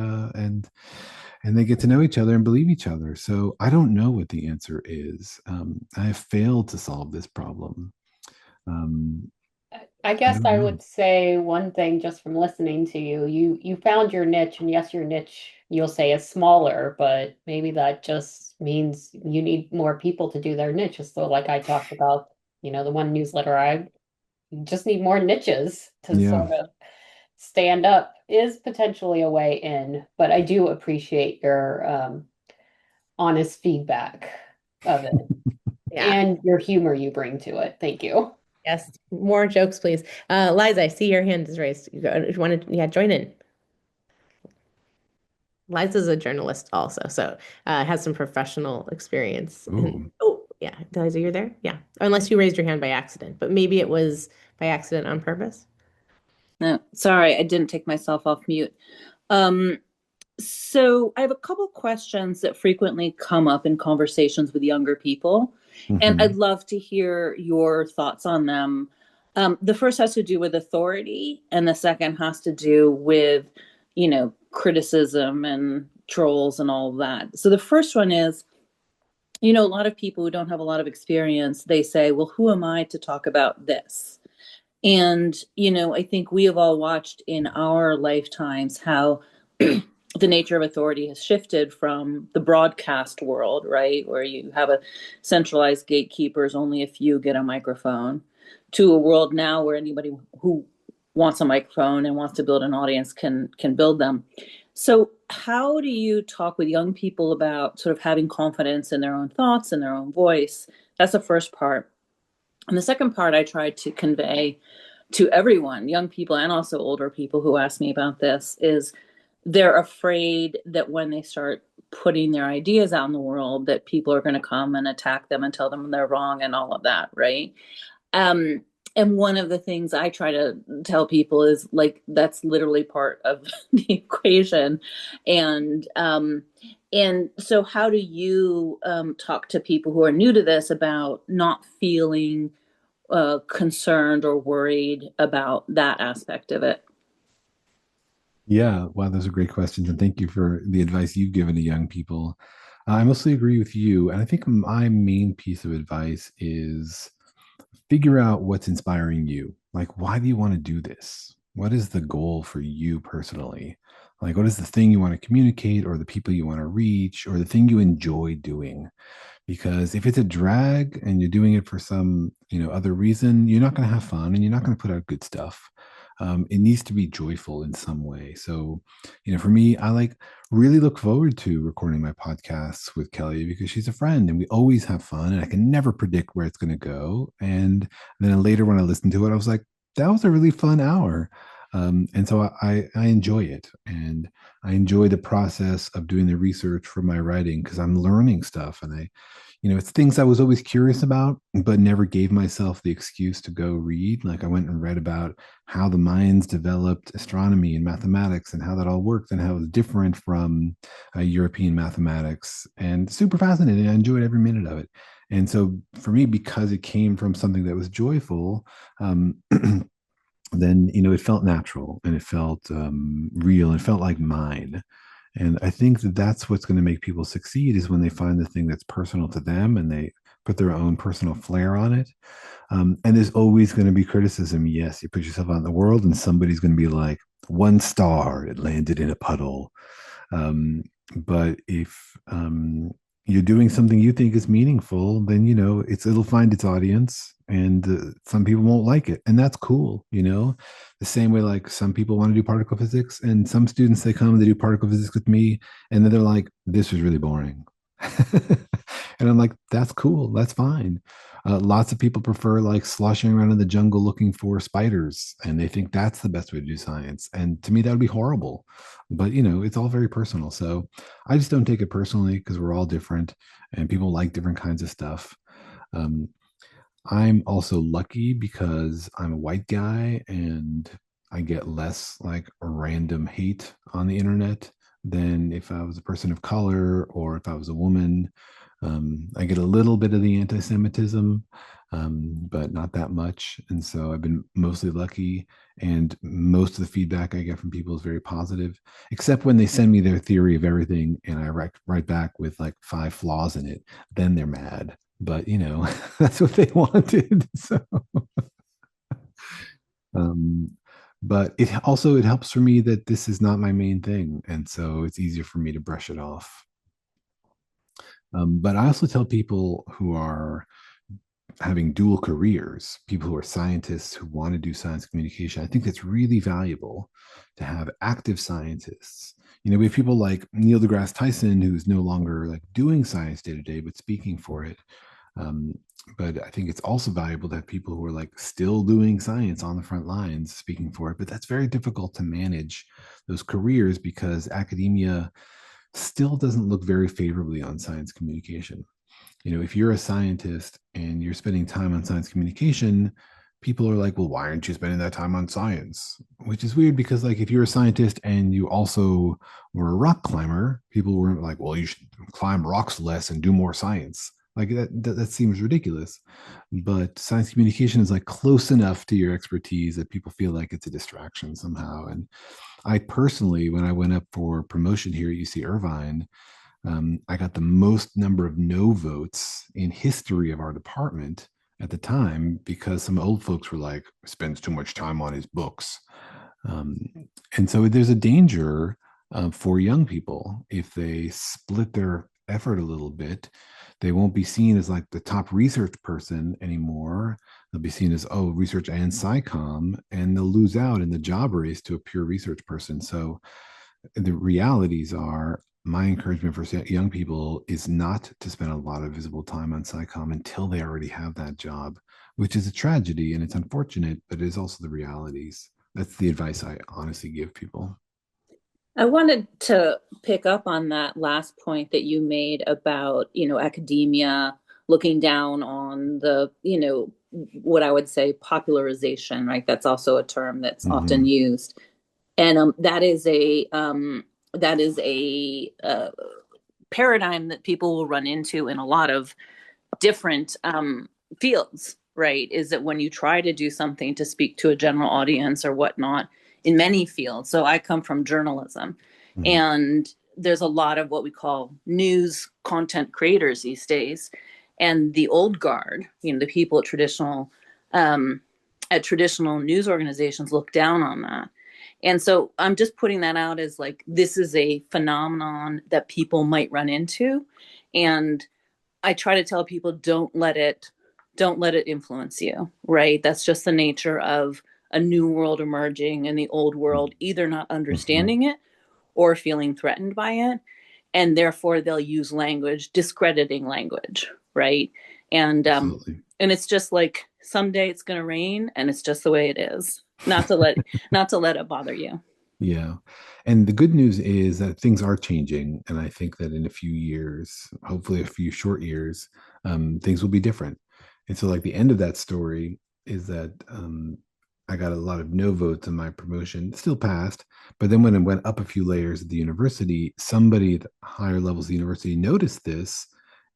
they get to know each other and believe each other. So I don't know what the answer is. I have failed to solve this problem. um, I I guess don't I know. would say one thing just from listening to you. You found your niche, and yes, your niche you'll say is smaller, but maybe that just means you need more people to do their niches. So like I talked about, the one newsletter, I just need more niches to Yeah. sort of stand up is potentially a way in, but I do appreciate your honest feedback of it Yeah. and your humor you bring to it. Thank you. Yes. More jokes, please. Liza, I see your hand is raised. You want to, yeah, join in. Liza's a journalist also, so has some professional experience. Oh, Oh, yeah, Liza, you're there? Yeah. Unless you raised your hand by accident, but maybe it was by accident on purpose. No, sorry, I didn't take myself off mute. Um, so I have a couple questions that frequently come up in conversations with younger people, and hmm. I'd love to hear your thoughts on them. The first has to do with authority, and the second has to do with, criticism and trolls and all of that. So the first one is, a lot of people who don't have a lot of experience, they say, well, who am I to talk about this? And, I think we have all watched in our lifetimes how the nature of authority has shifted from the broadcast world, right? Where you have a centralized gatekeepers, only a few get a microphone, to a world now where anybody who wants a microphone and wants to build an audience can build them. So how do you talk with young people about sort of having confidence in their own thoughts and their own voice? That's the first part. And the second part I tried to convey to everyone, young people and also older people who ask me about this, is they're afraid that when they start putting their ideas out in the world, that people are going to come and attack them and tell them they're wrong and all of that, right? Um, and one of the things I try to tell people is like that's literally part of the equation. And so how do you talk to people who are new to this about not feeling concerned or worried about that aspect of it? Yeah, wow, those are great questions, and thank you for the advice you've given to young people. I mostly agree with you, and I think my main piece of advice is figure out what's inspiring you. Like, why do you want to do this? What is the goal for you personally? Like, what is the thing you want to communicate, or the people you want to reach, or the thing you enjoy doing? Because if it's a drag and you're doing it for some other reason, you're not going to have fun and you're not going to put out good stuff. It needs to be joyful in some way. So for me, I really look forward to recording my podcasts with Kelly because she's a friend and we always have fun and I can never predict where it's going to go. And then later when I listened to it, I was like, that was a really fun hour. And so I enjoy it, and I enjoy the process of doing the research for my writing because I'm learning stuff, and it's things I was always curious about, but never gave myself the excuse to go read. Like I went and read about how the Mayans developed astronomy and mathematics and how that all worked and how it was different from European mathematics, and super fascinating. I enjoyed every minute of it. And so for me, because it came from something that was joyful, then it felt natural and it felt real and it felt like mine. And I think that that's what's going to make people succeed is when they find the thing that's personal to them and they put their own personal flair on it. And there's always going to be criticism. Yes, you put yourself out in the world and somebody's going to be like, 1 star, it landed in a puddle. um, but if you're doing something you think is meaningful, then it'll find its audience, and some people won't like it, and that's cool. The same way like some people want to do particle physics, and some students they come they do particle physics with me, and then they're like, "This was really boring. And I'm like, that's cool. That's fine. Lots of people prefer like sloshing around in the jungle looking for spiders, and they think that's the best way to do science. And to me, that would be horrible. But, it's all very personal. So I just don't take it personally because we're all different and people like different kinds of stuff. Um, I'm also lucky because I'm a white guy and I get less like random hate on the internet than if I was a person of color or if I was a woman. I get a little bit of the anti-Semitism, but not that much. And so I've been mostly lucky. And most of the feedback I get from people is very positive, except when they send me their theory of everything and I write back with like 5 flaws in it. Then they're mad. But that's what they wanted. So, um, but it helps for me that this is not my main thing, and so it's easier for me to brush it off. But I also tell people who are having dual careers, people who are scientists who want to do science communication, I think it's really valuable to have active scientists. We have people like Neil deGrasse Tyson, who's no longer like doing science day to day, but speaking for it. Um, but I think it's also valuable to have people who are like still doing science on the front lines speaking for it. But that's very difficult to manage those careers because academia still doesn't look very favorably on science communication. If you're a scientist and you're spending time on science communication, people are like, well, why aren't you spending that time on science? Which is weird because, like, if you're a scientist and you also were a rock climber, people were like, well, you should climb rocks less and do more science. Like that seems ridiculous. But science communication is like close enough to your expertise that people feel like it's a distraction somehow. And I personally, when I went up for promotion here at UC Irvine, I got the most number of no votes in history of our department at the time because some old folks were like, spends too much time on his books. Um, and so there's a danger for young people if they split their effort a little bit. They won't be seen as like the top research person anymore. They'll be seen as, oh, research and SciComm, and they'll lose out in the job race to a pure research person. So the realities are my encouragement for young people is not to spend a lot of visible time on SciComm until they already have that job, which is a tragedy and it's unfortunate, but it is also the realities. That's the advice I honestly give people. I wanted to pick up on that last point that you made about, academia looking down on the, what I would say popularization, right? That's also a term that's often used. And that is a paradigm that people will run into in a lot of different fields, right? Is that when you try to do something to speak to a general audience or whatnot in many fields. So I come from journalism, and there's a lot of what we call news content creators these days. And the old guard, the people at traditional news organizations look down on that. And so I'm just putting that out as like, this is a phenomenon that people might run into. And I try to tell people, don't let it influence you, right? That's just the nature of a new world emerging and the old world either not understanding it or feeling threatened by it. And therefore they'll use language, discrediting language, right? And and it's just like, someday it's going to rain and it's just the way it is. Not to let it bother you. Yeah. And the good news is that things are changing. And I think that in a few years, hopefully a few short years, things will be different. And so like the end of that story is that I got a lot of no votes in my promotion, still passed. But then when it went up a few layers at the university, somebody at higher levels of the university noticed this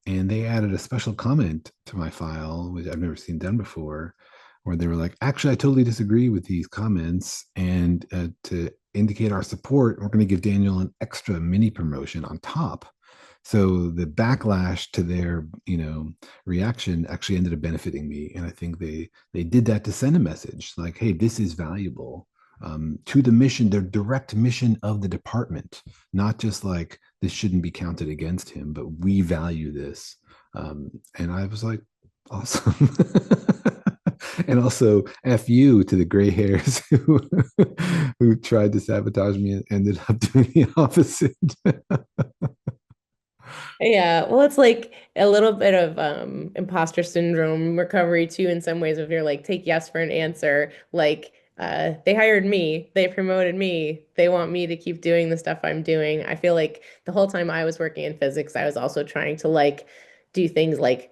and they added a special comment to my file, which I've never seen done before, where they were like, actually, I totally disagree with these comments. And to indicate our support, we're going to give Daniel an extra mini promotion on top. So the backlash to their, reaction actually ended up benefiting me. And I think they did that to send a message like, hey, this is valuable to the mission, the direct mission of the department, not just like this shouldn't be counted against him, but we value this. And I was like, awesome. And also F you to the gray hairs who tried to sabotage me and ended up doing the opposite. Yeah, well, it's like a little bit of imposter syndrome recovery too, in some ways, if you're like, take yes for an answer. Like, they hired me, they promoted me, they want me to keep doing the stuff I'm doing. I feel like the whole time I was working in physics, I was also trying to like do things like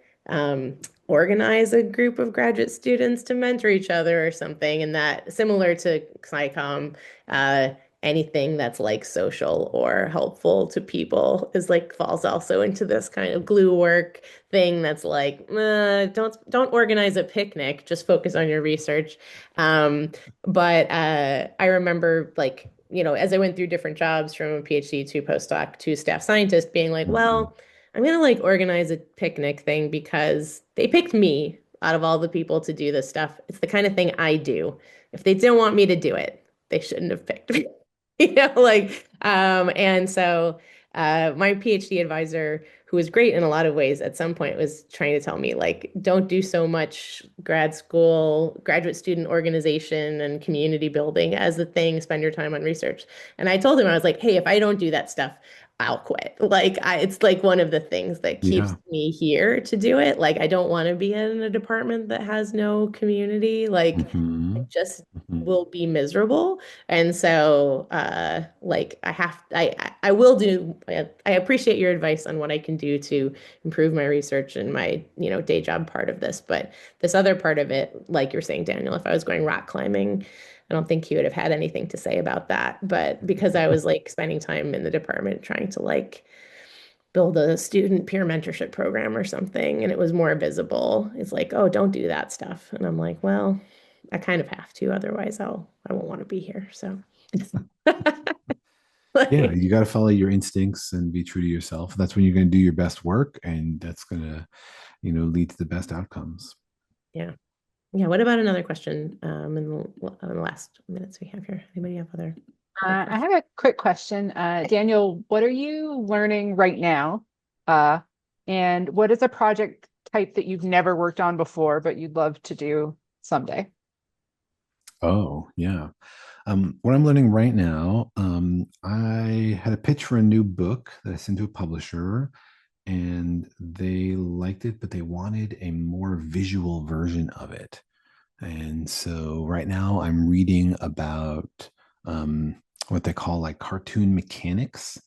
organize a group of graduate students to mentor each other or something, and that similar to SciComm, uh, anything that's like social or helpful to people is like falls also into this kind of glue work thing that's like don't organize a picnic, just focus on your research. But I remember like as I went through different jobs from a PhD to postdoc to staff scientist being like, Mhm. well, I'm gonna like organize a picnic thing because they picked me out of all the people to do this stuff. It's the kind of thing I do. If they didn't want me to do it, they shouldn't have picked me. And so my PhD advisor, who was great in a lot of ways, at some point was trying to tell me, like, don't do so much grad school, graduate student organization and community building as the thing, spend your time on research. And I told him, I was like, hey, if I don't do that stuff, I'll quit. Like it's like one of the things that keeps Yeah. me here to do it. Like I don't want to be in a department that has no community. Like I Hmm. just Hmm. will be miserable. And so, like I will do, I appreciate your advice on what I can do to improve my research and my, day job part of this. But this other part of it, like you're saying, Daniel, if I was going rock climbing, I don't think he would have had anything to say about that. But because I was like spending time in the department trying to like build a student peer mentorship program or something, and it was more visible. It's like, oh, don't do that stuff. And I'm like, well, I kind of have to, otherwise I won't want to be here. So Yeah, like, you got to follow your instincts and be true to yourself. That's when you're going to do your best work, and that's going to, lead to the best outcomes. yeah. Yeah. What about another question in the last minutes we have here? Anybody have other I questions? have a quick question. Daniel, what are you learning right now? Uh, and what is a project type that you've never worked on before, but you'd love to do someday? Oh, yeah. What I'm learning right now, I had a pitch for a new book that I sent to a publisher, and they liked it, but they wanted a more visual version of it. And so right now I'm reading about what they call like cartoon mechanics,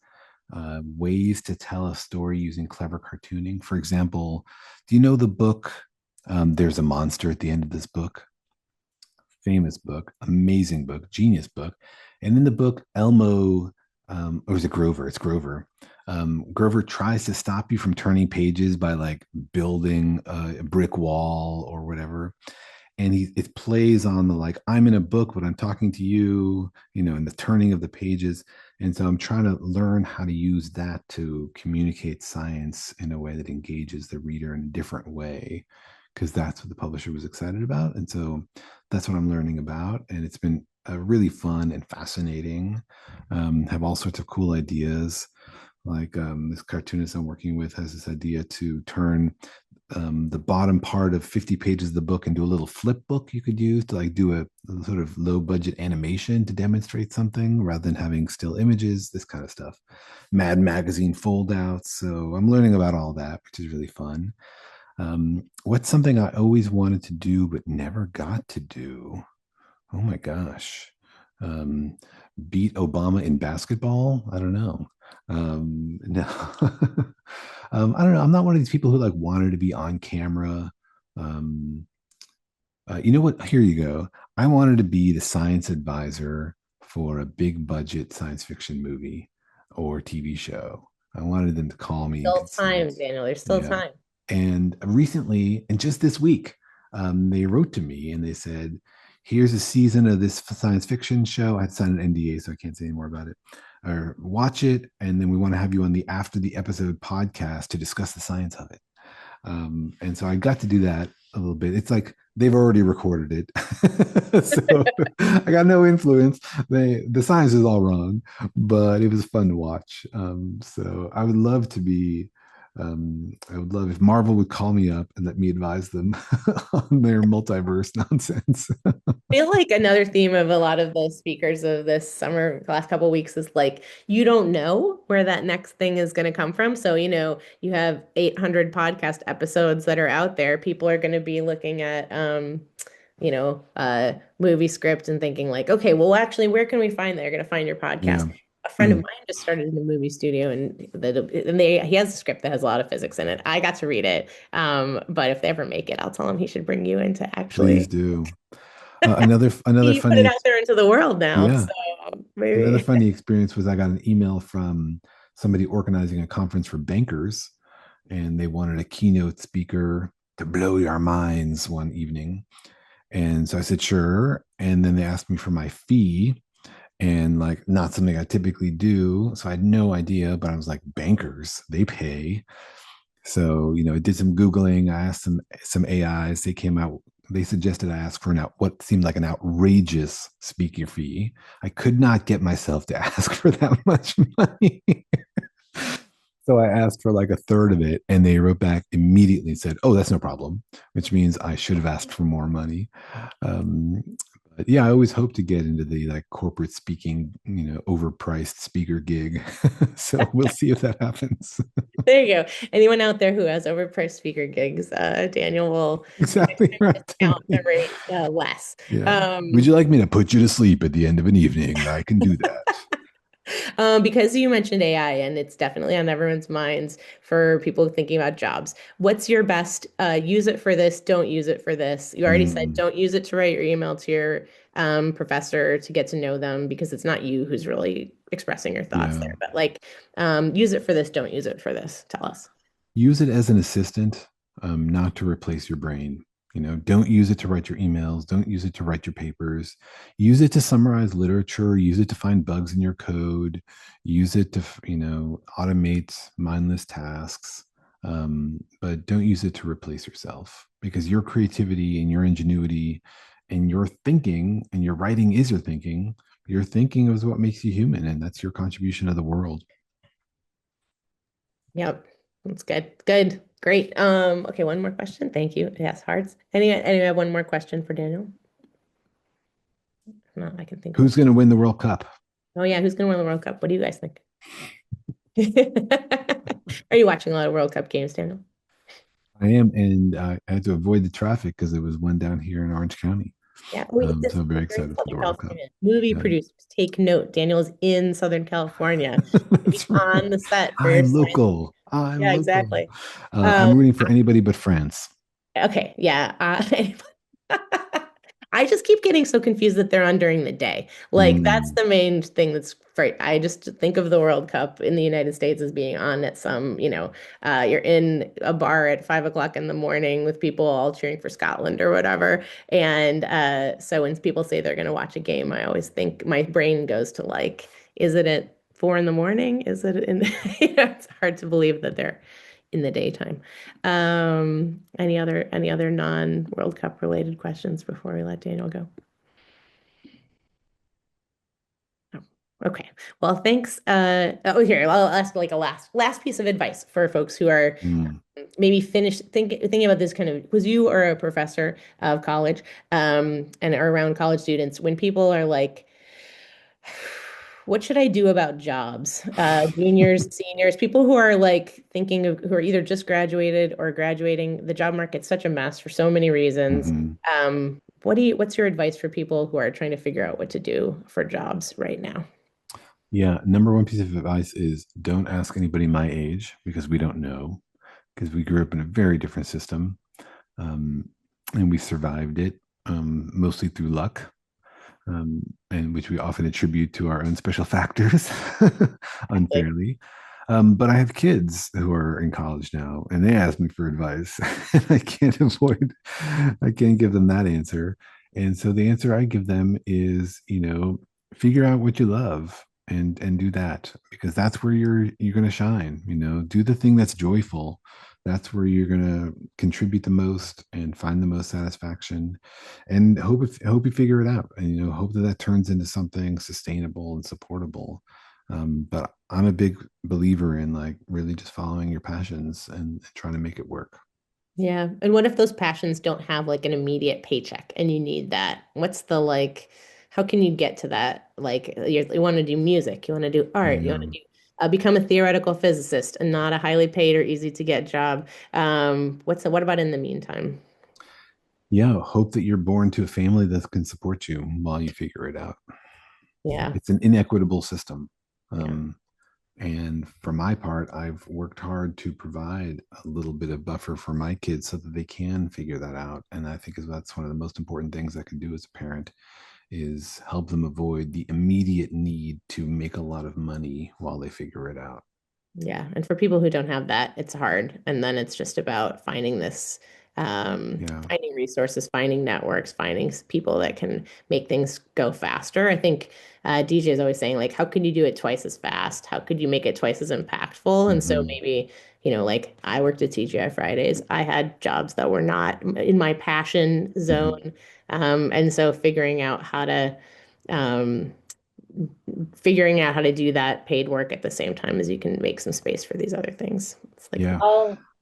ways to tell a story using clever cartooning. For example, do you know the book? There's a monster at the end of this book. Famous book, amazing book, genius book. And in the book, Elmo, or is it Grover? It's Grover. Grover tries to stop you from turning pages by like building a brick wall or whatever. And it plays on the like, I'm in a book, but I'm talking to you, and the turning of the pages. And so I'm trying to learn how to use that to communicate science in a way that engages the reader in a different way, because that's what the publisher was excited about. And so that's what I'm learning about. And it's been really fun and fascinating. Have all sorts of cool ideas. Like this cartoonist I'm working with has this idea to turn the bottom part of 50 pages of the book into a little flip book you could use to like do a sort of low budget animation to demonstrate something rather than having still images, this kind of stuff. Mad Magazine foldouts. So I'm learning about all that, which is really fun. What's something I always wanted to do but never got to do? Oh my gosh. Um, Beat Obama in basketball? I don't know. No. I don't know. I'm not one of these people who like wanted to be on camera. Um, you know what? Here you go. I wanted to be the science advisor for a big budget science fiction movie or TV show. I wanted them to call me and Still consider. time, Daniel. There's still Yeah. time. And recently, and just this week, they wrote to me and they said, here's a season of this science fiction show. I had signed an NDA, so I can't say any more about it. Or watch it, and then we want to have you on the after the episode podcast to discuss the science of it. And so I got to do that a little bit. It's like they've already recorded it, so I got no influence. The science is all wrong, but it was fun to watch. So I would love to be I would love if Marvel would call me up and let me advise them on their multiverse nonsense. I feel like another theme of a lot of the speakers of this summer, the last couple of weeks, is like you don't know where that next thing is going to come from. So, you have 800 podcast episodes that are out there. People are going to be looking at, movie script and thinking like, okay, well, actually, where can we find that? You're going to find your Yeah. podcast. A friend of mine just started in a movie studio, he has a script that has a lot of physics in it. I got to read it, but if they ever make it, I'll tell him he should bring you in to Please actually. do. Another You put it funny, out there into the world now, yeah. so Another maybe. funny experience was I got an email from somebody organizing a conference for bankers, and they wanted a keynote speaker to blow your minds one evening. And so I said, sure. And then they asked me for my fee, and like not something I typically do. So I had no idea, but I was like, bankers, they pay. So, I did some Googling. I asked some AIs. They suggested I ask for what seemed like an outrageous speaker fee. I could not get myself to ask for that much money. So I asked for like a third of it, and they wrote back immediately and said, "Oh, that's no problem," which means I should have asked for more money. Um, but yeah, I always hope to get into the like corporate speaking, overpriced speaker gig. So we'll see if that happens. There you go. Anyone out there who has overpriced speaker gigs, Daniel will Exactly right. discount the rate less. Yeah. Would Um, you like me to put you to sleep at the end of an evening? I can do that. because you mentioned AI and it's definitely on everyone's minds for people thinking about jobs. What's your best use it for this, don't use it for this? You already said Mm, don't use it to write your email to your professor to get to know them because it's not you who's really expressing your thoughts yeah. there. But like use it for this, don't use it for this. Tell us. Use it as an assistant, not to replace your brain. Don't use it to write your emails. Don't use it to write your papers. Use it to summarize literature. Use it to find bugs in your code. Use it to, automate mindless tasks. But don't use it to replace yourself, because your creativity and your ingenuity and your thinking and your writing is your thinking. Your thinking is what makes you human, and that's your contribution to the world. Yep. That's good. Good. Great. Okay, one more question. Thank you. Yes, hearts. Anyway, I have one more question for Daniel. No, I can think of. Who's going to win the World Cup? Oh yeah, who's gonna win the World Cup? What do you guys think? Are you watching a lot of World Cup games, Daniel? I am, and I had to avoid the traffic because there was one down here in Orange County. Yeah. So I'm very We're in excited for the Southern World Cup. California. Movie Yeah. producers, take note. Daniel's in Southern California. Be That's right. on the set for your I'm science. local. I'm Yeah, local. exactly. I'm Um, rooting for anybody but France. okay, yeah. I just keep getting so confused that they're on during the day. Like that's Mm, the main thing that's right. I just think of the World Cup in the United States as being on at some, you're in a bar at 5 o'clock in the morning with people all cheering for Scotland or whatever. And so when people say they're going to watch a game, I always think my brain goes to like, is it at 4 in the morning? Is it in, it's hard to believe that they're in the daytime. Any other non-World Cup related questions before we let Daniel go? Oh, okay. Well, thanks. Here, I'll ask like a last piece of advice for folks who are mm. maybe thinking about this kind of, because you are a professor of college, and are around college students. When people are like, what should I do about jobs? Juniors, seniors, people who are like who are either just graduated or graduating. The job market's such a mess for so many reasons. Mhm. What's your advice for people who are trying to figure out what to do for jobs right now? Yeah. Number one piece of advice is don't ask anybody my age, because we don't know, because we grew up in a very different system, um, and we survived it, mostly through luck. And which we often attribute to our own special factors Like, unfairly. But I have kids who are in college now, and they ask me for advice, and I can't give them that answer. And so the answer I give them is, figure out what you love and do that, because that's where you're going to shine. Do the thing that's joyful. That's where you're going to contribute the most and find the most satisfaction, and hope you figure it out, and hope that turns into something sustainable and supportable. But I'm a big believer in like really just following your passions and trying to make it work. Yeah. And what if those passions don't have like an immediate paycheck and you need that? What's the like, how can you get to that? Like, you want to do music, you want to do art, you want to Yeah. do become a theoretical physicist and not a highly paid or easy to get job. What about in the meantime? Yeah. Hope that you're born to a family that can support you while you figure it out. Yeah. It's an inequitable system. Yeah. And for my part, I've worked hard to provide a little bit of buffer for my kids so that they can figure that out. And I think that's one of the most important things I can do as a parent is help them avoid the immediate need to make a lot of money while they figure it out. Yeah. And for people who don't have that, it's hard. And then it's just about finding Yeah. finding resources, finding networks, finding people that can make things go faster. I think DJ is always saying, like, how could you do it twice as fast? How could you make it twice as impactful? And so Hmm. maybe, like I worked at TGI Fridays. I had jobs that were not in my passion Hmm. zone. And so um, figuring out how to do that paid work at the same time as you can make some space for these other things. It's like, Yeah.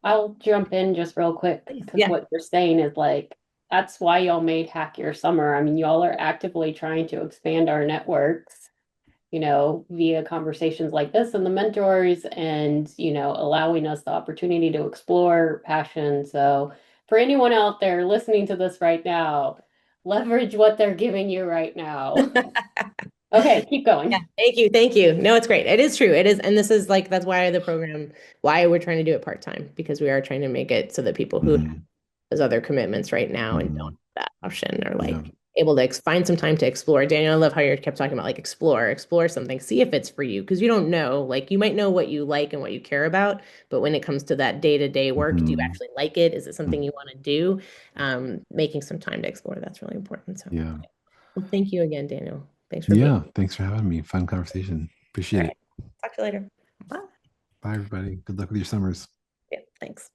I'll jump in just real quick because yeah. what you're saying is like that's why y'all made Hack Your Summer. I mean, y'all are actively trying to expand our networks, via conversations like this and the mentors and, allowing us the opportunity to explore passion. So for anyone out there listening to this right now, leverage what they're giving you right now. Okay, keep Yeah, going. thank you. Thank you. No, it's great. It is true. It is. And this is like, that's why the program, why we're trying to do it part-time, because we are trying to make it so that people who have Hmm. those other commitments right now and don't Hmm. have that option are Yeah. like able to find some time to explore. Daniel, I love how you kept talking about like explore something, see if it's for you, because you don't know, like you might know what you like and what you care about, but when it comes to that day-to-day work, do you Hmm. actually like it? Is it something Hmm. you want to do? Making some time to explore, that's really important. So, Yeah. well, thank you again, Daniel. Thanks for being Yeah. Thanks for having me. Fun conversation. here. Appreciate All it. right. Talk to you later. Bye. Bye, everybody. Good luck with your summers. Yeah, thanks.